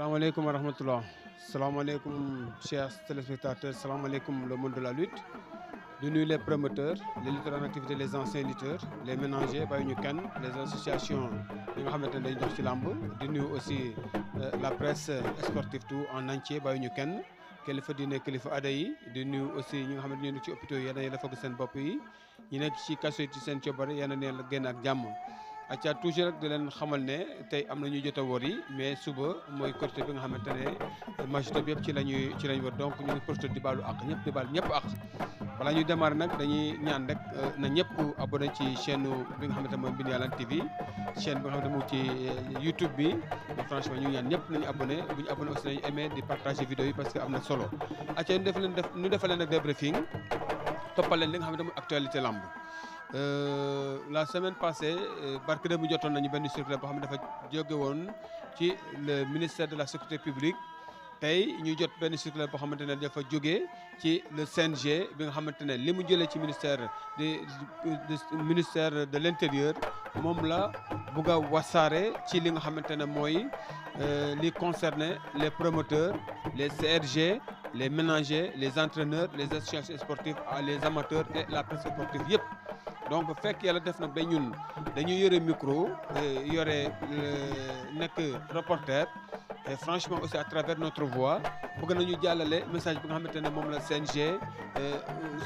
Salaamaaleykum wa rahmatullah. Salaamaaleykum chers téléspectateurs, salaamaaleykum le monde de la lutte. Di nuyu les promoteurs, les lutteurs en activité, les anciens lutteurs, les ménagers bàyyiwuñu kenn, les associations yi nga xamante ne dañuy dox ci làmb. Di nuyu aussi la presse sportive tout en entier bàyyiwuñu kenn. Kilifa diine kilifa aada yi di nuyu aussi ñi nga xamante ne ñu ngi ci hôpitaux yi yéen a fagg seen bopp yi ñu nekk ci kaso yi ci seen coobare yéen a neen la génn ak jàmm. acca toujours rek di leen xamal ne tey am na ñuy jot a wër yi mais suba mooy Korité bi nga xamante ne majorité bi yëpp ci lañ wër donc ñu ngi profité di baalu ak ñëpp di baal ñëpp ak balaa ñuy démarrer nag dañuy ñaan rek na ñëpp abonné ci chaîne bi nga xamante ne mooy Mbine Yalane TV chaîne bi nga xamante ne mu ci YouTube bi franchement ñu ngi ñaan ñëpp nañu abonné bu ñu abonné aussi nañu aimé di partager vidéo yi parce que am na solo acca ñu defal leen nag débriefing toppal leen li nga xamante ne mooy actualité lamb. La semaine passée barke de bu jotoon nañu benn circulaire boo xam ne dafa jóge woon ci le ministère de la sécurité publique tey ñu jot benn circulaire boo xamante ne dafa jóge ci le CNG bi nga xamante ne li mu jëlee ci ministère de l'intérieur moom la bugg a wasaare ci li nga xamante ne mooy li concerné les promoteurs les CRG les ménagers les entraîneurs les associations sportives les amateurs et la presse sportive yëpp. donc fekk yàlla def na ba ñun dañuy yore micro yore nekk reporter et franchement aussi à travers notre voix bëgg nañu jàllale message bi nga xamante ne moom la CNG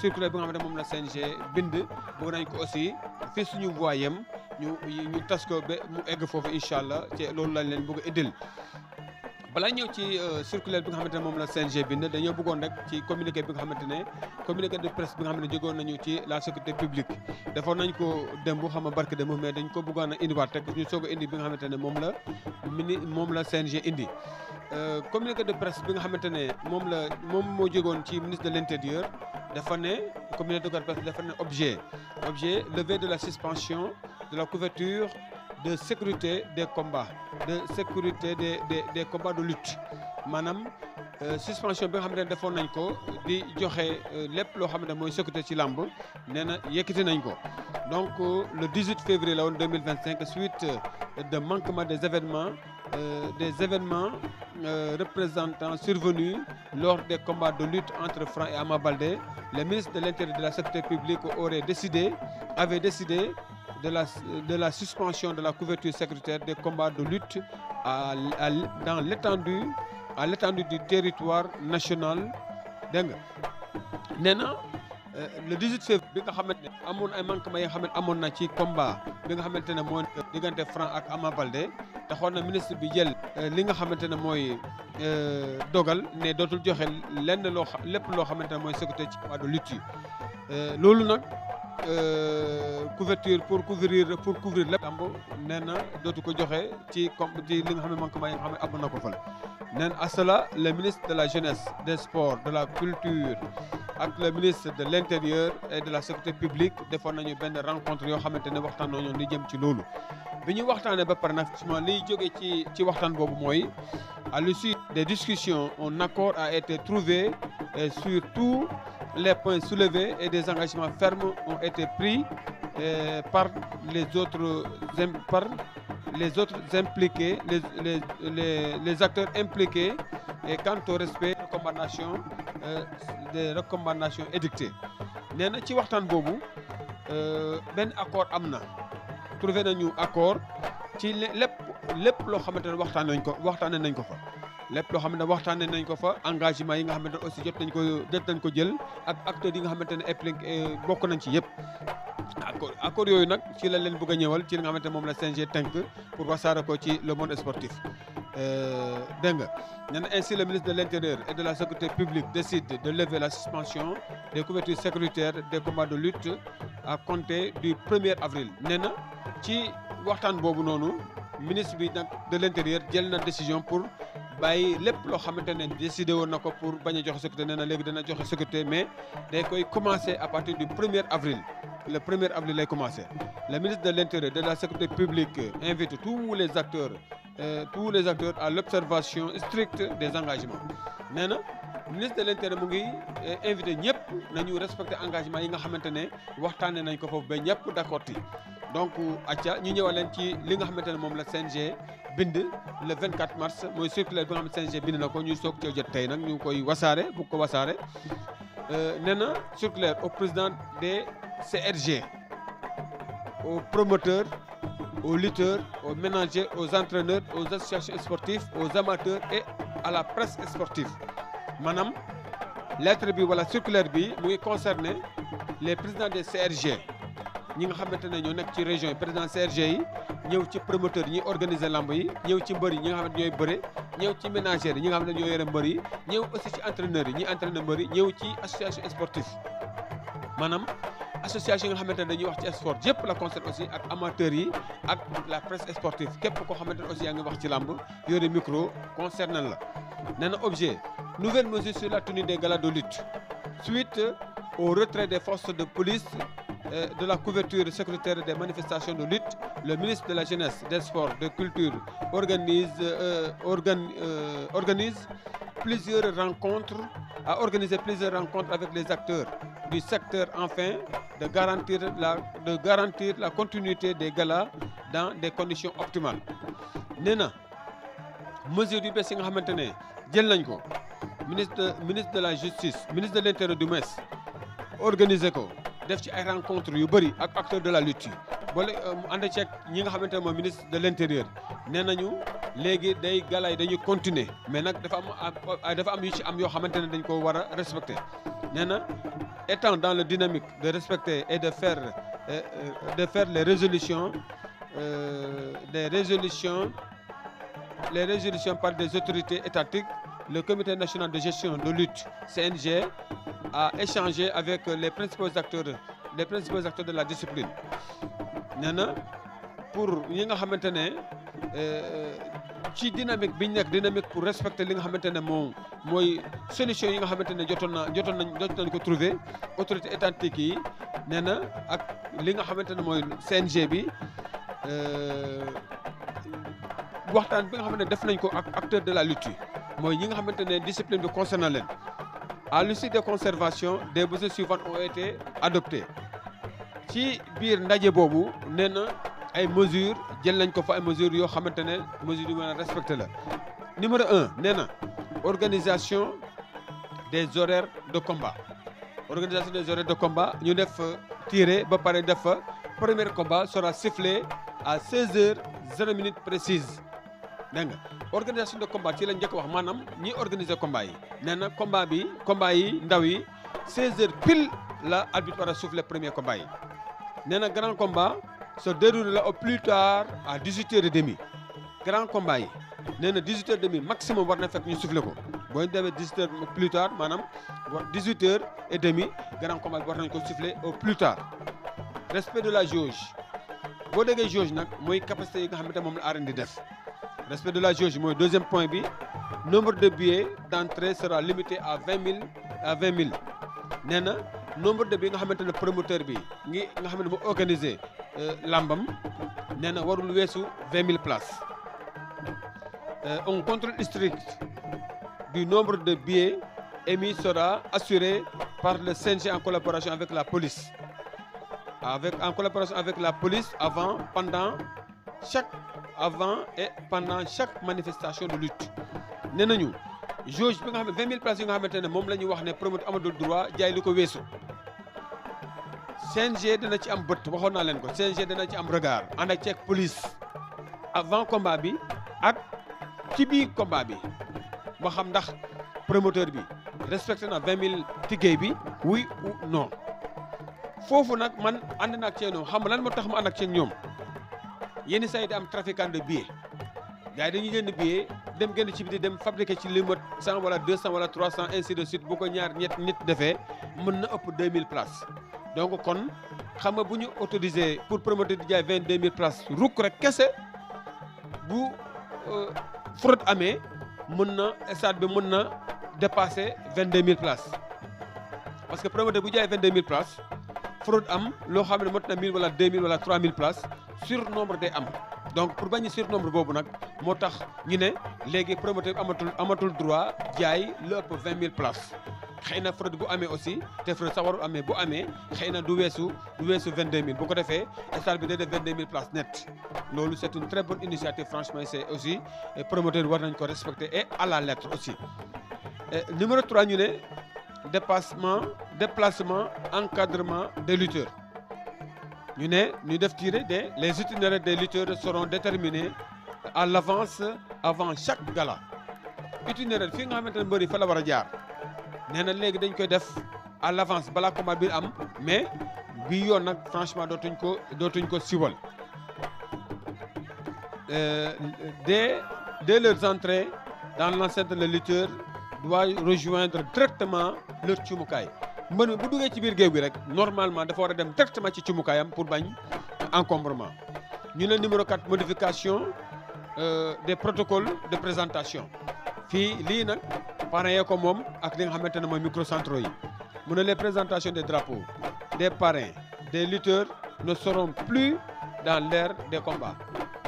circulaire bi nga xamante ne moom la CNG bind bëgg nañ ko aussi fii suñu voix yem ñu tas ko ba mu egg foofu incha allah te loolu lañ leen bëgg a indil. balaa ñëw ci circulaire bi nga xamante ne moom la CNG bind dañoo bëggoon rek ci communiqué bi nga xamante ne communiqué de presse bi nga xamante ne jógoon nañu ci la sécurité publique defoon nañ ko démb xam nga barke démb mais dañ ko bëggoon a indiwaat rek ñu soog a indi bi nga xamante ne moom la CNG indi. communiqué de presse bi nga xamante ne moom moo jógoon ci ministre de l'intérieur dafa ne communiqué de presse dafa ne objet levé de la suspension de la couverture de sécurité des combats des combats de lutte maanaam suspension bi nga xamante ne defoon nañ ko di joxe lépp loo xamante ne mooy sécurité ci làmb nee na yëkkati nañ ko donc le 18 février la woon 2025 suite de manquement des événements représentants survenus lors des combats de lutte entre Franc et Ama Baldé le ministre de l'Intérieur et de la Sécurité publique avait décidé de la suspension de la couverture sécuritaire des combats de lutte dans l'étendue du territoire national dégg nga nee na le 18 février bi nga xamante ne amoon ay manquements yi nga xamante amoon na ci combat bi nga xamante ne mooy diggante Franc ak Ama Baldé taxoon na ministre bi jël li nga xamante ne mooy dogal ne dootul joxe lépp loo xamante ne mooy sécurité ci combat de lutte yi loolu nag couverture pour couvrir lépp lamb nee na dootu ko joxe ci li nga xam ne manquement yi nga xam ne amoon na ko fal nee na à cela le ministre de la jeunesse des sports de la culture ak le ministre de l'intérieur et de la sécurité publique defoon nañu benn rencontre yoo xamante ne waxtaan nañu li jëm ci loolu bi ñu waxtaanee ba pare nag liy jóge ci waxtaan boobu mooy à l'issue des discussions un accord a été trouvé sur tous les points soulevés et des engagements fermes ont été pris par les autres impliqués, les acteurs impliqués et quant au respect des recommandations édictées. nee na ci waxtaan boobu benn accord am na trouvé nañu accord ci lépp loo xamante ne waxtaanee nañ ko fa. lépp loo xamante ne waxtaanee nañ ko fa engagement yi nga xamante ne aussi jot nañ ko jël ak acteurs yi nga xamante ne impliqué bokk nañ ci yëpp. accord yooyu nag ci la leen bëgg a ñëwal ci li nga xamante ne moom la CNG tënk pour wasaare ko ci le monde sportif. dégg nga nee na ainsi le ministre de l'Intérieur et de la Sécurité publique décide de lever la suspension des couvertures sécuritaires des combats de lutte à compter du 1er avril. nee na ci waxtaan boobu noonu ministre bi nag de l'Intérieur jël na décision pour bàyyi lépp loo xamante ne décidé woon na ko pour bañ a joxe sécurité nee na léegi dana joxe sécurité mais day koy commencer à partir du 1er avril. Le 1er avril lay commencer. Le ministre de l'Intérieur et de la Sécurité publique invite tous les acteurs à l'observation stricte des engagements. nee na ministre de l'Intérieur mu ngi invité ñëpp nañu respecter engagement yi nga xamante ne waxtaanee nañ ko foofu ba ñëpp d'accord ci donc acca ñu ñëwal leen ci li nga xamante ne moom la CNG bind le 24 mars mooy circulaire bi nga xam ne CNG bind na ko ñu soog cee jot tey nag ñu koy wasaare bu ko wasaare nee na circulaire au président des CRG aux promoteurs aux lutteurs aux ménagers aux entraîneurs aux associations sportives aux amateurs et à la presse sportive maanaam lettre bi wala circulaire bi mu ngi concerné les présidents des CRG ñi nga xamante ne ñoo nekk ci région yi président CRG yi ñëw ci promoteurs yi ñuy organiser lamb yi ñëw ci mbër yi ñi nga xamante ñooy bëre ñëw ci ménagères yi ñi nga xamante ñoo yore mbër yi ñëw aussi ci entraîneurs yi ñi entraîneur mbër yi ñëw ci association sportive maanaam association yi nga xamante ne dañuy wax ci sport yëpp la concerne aussi ak amateurs yi ak la presse sportive képp koo xamante ne aussi yaa ngi wax ci lamb yore micro concerné la nee na objet nouvelle mesure sur la tenue des galas de lutte suite au retrait des forces de police de la couverture sécuritaire des manifestations de lutte, le ministre de la Jeunesse, des Sports, de Culture organise plusieurs rencontres, a organisé plusieurs rencontres avec les acteurs du secteur afin de garantir la continuité des galas dans des conditions optimales. nee na mesure yu bees yi nga xamante ne jël nañ ko ministre de la justice ministre de l'intérieur du MES organiser ko def ci ay rencontres yu bëri ak acteurs de la lutte yi boole mu ànd ceeg ñi nga xamante ne mooy ministre de l'intérieur nee nañu léegi gala yi dañuy continuer mais nag dafa am yu ci am yoo xamante ne dañ ko war a respecter nee na étant dans le dynamique de respecter et de faire les résolutions par des autorités étatiques. Le comité national de gestion de lutte CNG a échangé avec les principaux acteurs de la discipline nee na pour ñi nga xamante ne ci dynamique bi ñu nekk dynamique pour respecter li nga xamante ne mooy solution yi nga xamante ne jotoon nañ ko trouver autorité étatique yi nee na ak li nga xamante ne mooy CNG bi waxtaan bi nga xamante ne def nañ ko ak acteurs de la lutte yi mooy ñi nga xamante ne discipline bi concerne leen à l'issue des conservations des mesures suivantes ont été adoptées ci biir ndaje boobu nee na ay mesures jël nañ ko fa ay mesures yoo xamante ne mesures yu mën a respecté la. numéro 1 nee na organisation des horaires de combat ñu def tiré ba pare def fa premier combat sera sifflé à 16h00 précise. dégg nga organisation de combat ci lañ njëkk wax maanaam ñi organiser combat yi nee na combat yi ndaw yi 16h pile la arbitre war a souffler premier combat yi nee na grand combat se déroulera au plus tard à 18h30 grand combat yi nee na 18h30 maximum war na fekk ñu souffler ko boo ñu demee 18h plus tard maanaam 18h30 grand combat bi war nañ ko souffler au plus tard. respect de la jauge boo déggee jauge nag mooy capacité yi nga xamante moom la arène di def. Respect de la jauge mooy deuxième point bi nombre de billets d'entrée sera limité à 20 000 nee na nombre de billets nga xamante ne promoteur bi nga xam ne mu organiser lambam nee na warul weesu 20 000 places. Un contrôle strict du nombre de billets émis sera assuré par le CNG en collaboration avec la police. En collaboration avec la police avant et pendant chaque manifestation de lutte nee nañu jauge bi nga xam ne 20 000 places yi nga xamante ne moom la ñuy wax ne promoteur amatul droit jaay li ko weesu CNG dana ci am bët waxoon naa leen ko CNG dana ci am regard ànd ak ceeg police avant combat bi ak ci biir combat bi ba xam ndax promoteur bi respecté na 20 000 ticket bi oui ou non foofu nag man ànd na ak ceeg ñoom xam lan moo tax ma ànd ak ceeg ñoom. yenn saa yi di am trafiquant de billets gars yi dañuy jënd billet dem génn ci biti dem fabriquer ci limite 100 wala 200 wala 300 ainsi de suite bu ko ñaar ñett nit defee mën na ëpp 2000 places donc kon xam nga bu ñu autorisé pour promoteur di jaay 22 000 places rukk rek kese bu fraude amee mën na stade bi mën na dépasser 22 000 places parce que promoteur bu jaay 22 000 places fraude am loo xam ne mot na 1000 wala 2000 wala 3000 places surnombre day am donc pour bañ surnombre boobu nag moo tax ñu ne léegi promoteur bi amatul droit jaay lu ëpp 20 000 places xëy na fraude bu amee aussi te fraude sax warul amee bu amee xëy na du weesu 22000 bu ko defee stade bi day def 22000 places net loolu c'est une très bonne initiative franchement c'est aussi promoteur war nañ ko respecter et à la lettre aussi. Numéro 3 ñu ne déplacement encadrement des lutteurs ñu ne ñu def tirer les itinéraires des lutteurs seront déterminés à l'avance avant chaque gala. Itinéraire fii nga xamante ne mbër yi fa la war a jaar nee na léegi dañ koy def à l'avance balaa combat bi am mais bii yoon nag franchement dootuñ ko siwal dès leurs entrées dans l'enceinte le lutteur doit rejoindre directement leur cumukaay mbër mi bu duggee ci biir géew bi rek normalement dafa war a dem directement ci cumukaayam pour bañ encombrement. ñu ne numéro 4 modification des protocoles de présentation fii lii nag parrain yee ko moom ak li nga xamante ne mooy microcentraux yi mu ne les présentations des drapeaux des parrains des lutteurs ne seront plus dans l'ère des combats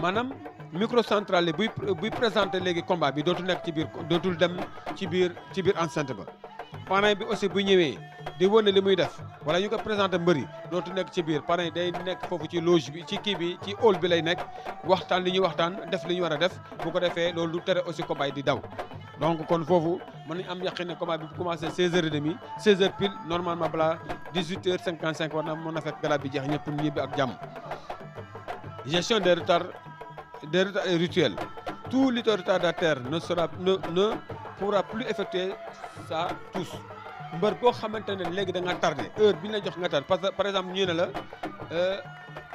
maanaam microcentral yi buy présenter léegi combat bi dootul nekk ci biir dootul dem ci biir enceinte ba parrain bi aussi bu ñëwee di wane li muy def wala ñu ko présenter mbëri dootul nekk ci biir parrain day nekk foofu ci loge bi ci kii bi ci hall bi lay nekk waxtaan li ñuy waxtaan def li ñu war a def bu ko defee loolu du tere aussi combat yi di daw donc kon foofu mën nañu am yaqin ne combat bi bu commencé 16h30 16h pile normalement balaa 18h55 war na mën a fekk gala bi jeex ñëpp ñibbi ak jàmm. Gestion des retards rituels. Tout lutteur retardataire ne pourra plus effectuer ça tous. mbër boo xamante ne léegi da nga tardé heure bi ñu la jox nga tardé parce que par exemple ñu ne la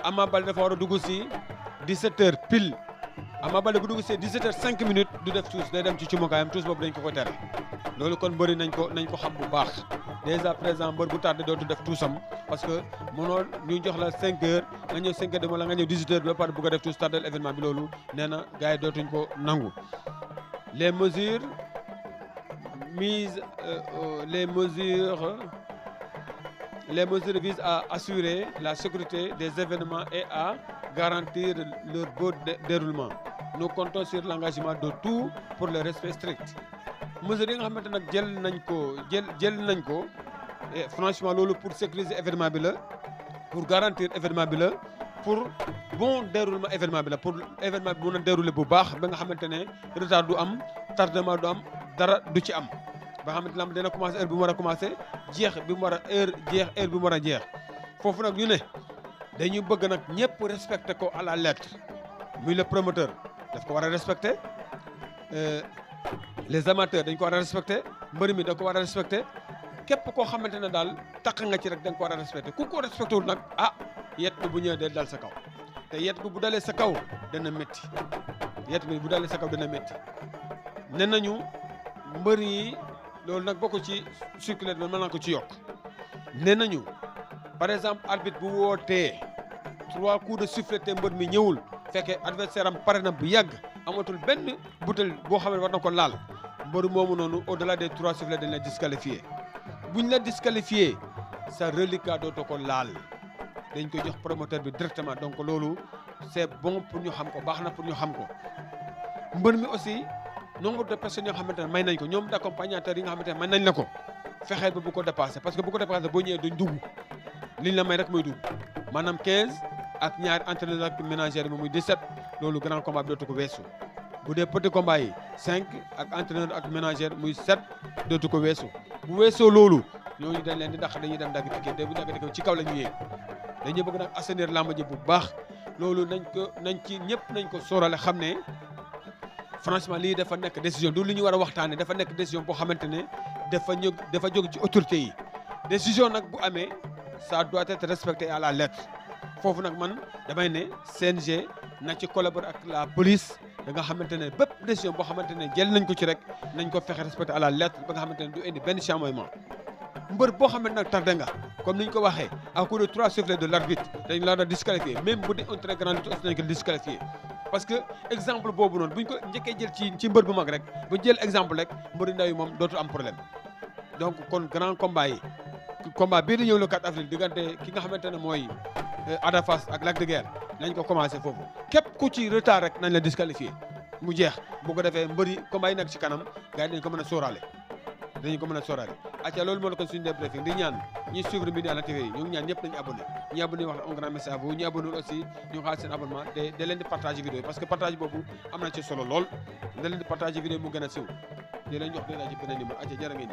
Ama Baldé dafa war a dugg si 17h pile Ama Baldé bu dugg si 17h05 minutes du def tuus day dem ci cumukaayam tuus boobu dañ ko tere loolu kon bëri nañ ko xam bu baax déjà présent mbër bu tardé dootu def tuusam parce que mënoo ñu jox la 5h nga ñëw 5h wala nga ñëw 18h ba pare bëgg a def tuus tardé événement bi loolu nee na gars yi dootuñ ko nangu. Les mesures visent à assurer la sécurité des événements et à garantir leur bon déroulement. Nous comptons sur l'engagement de tout pour le respect strict. Mesures yi nga xamante nag jël nañ ko et franchement loolu pour sécuriser événement bi la pour garantir événement bi la pour bon déroulement événement bi la pour événement bi mën a dérouler bu baax ba nga xamante ne retard du am tardement du am dara du ci am ba xamante ne dina commencer heure bi mu war a commencer jeex bi mu war a heure bi mu war a jeex foofu nag ñu ne dañu bëgg nag ñëpp respecter ko à la lettre muy le promoteur daf ko war a respecter les amateurs dañ ko war a respecter mbër mi da ko war a respecter képp koo xamante ne daal takk nga ci rek da nga ko war a respecter ku ko respecté wul nag yet bi bu ñëwee day dal sa kaw te yet bi bu dalee sa kaw dana métti ne nañu mbër yi loolu nag bokk ci circulaire bi mën naa ko ci yokk ne nañu par exemple arbitre bu wootee 3 coups de sifflet te mbër mi ñëwul fekkee adversaire am pare na bu yàgg amatul benn butel boo xam ne war na ko laal mbër moomu noonu au delà des 3 sifflets dañ la disqualifié buñ la disqualifié sa reliquat dootoo ko laal dañ koy jox promoteur bi directement donc loolu c'est bon pour ñu xam ko baax na pour ñu xam ko mbër mi aussi nombre de personnes yoo xamante ne may nañ ko ñoom d'accompagnateurs yi nga xamante ne may nañ la ko fexeel ba bu ko dépassé parce que bu ko dépassé boo ñëwee duñ dugg liñ la may rek mooy dugg maanaam 15 ak ñaari entraîneur ak ménagère bi muy 17 loolu grand combat bi dootu ko weesu bu dee petit combat yi 5 ak entraîneur ak ménagère muy 7 dootu ko weesu bu weesoo loolu ñooñu dañ leen di dàq dañuy dem dagg ticket te bu dagg ticket ci kaw la ñu yéeg dañuy bëgg nag assainir làmb ji bu baax loolu ñëpp nañ ko sóorale xam ne franchement lii dafa nekk décision du lu ñu war a waxtaane dafa nekk décision boo xamante ne dafa jóg ci autorité yi décision nag bu amee ça doit être respecté à la lettre foofu nag man damay ne CNG na ci collaborer ak la police da nga xamante ne bépp décision boo xamante ne jël nañ ko ci rek nañ ko fexe respecté à la lettre ba nga xamante ne du indi benn chamboulement mbër boo xamante nag tardé nga comme ni ñu ko waxee à coup de 3 sifflets de l'arbitre dañ la disqualifié même bu dee un très grand lutte aussi nañ ko disqualifié parce que exemple boobu noonu bu ñu ko njëkkee jël ci mbër bu mag rek bu jël exemple rek mbëru ndaw yi moom dootul am problème donc kon grand combat yi combat bii di ñëw le 4 avril diggante ki nga xamante ne mooy Ada Fass ak Lac de Guiers nañ ko commencé foofu képp ku ci retard rek nañ la disqualifié mu jeex bu ko defee mbëri combat yi nekk ci kanam gars yi dañ ko mën a sóoraale dañu ko mën a sóoraale acca loolu moo nekkoon suñu débriefing di ñaan ñi suivre Midi à la TV yi ñu ngi ñaan ñëpp nañu abonné ñi abonné wax un grand merci à vous ñi abonné aussi ñu xaar seen abonnement te da leen di partager vidéo yi parce que partage boobu am na ci solo lool da leen di partager vidéo mu gën a siiw di leen jox dina ci beneen numéro acca jërë ngeen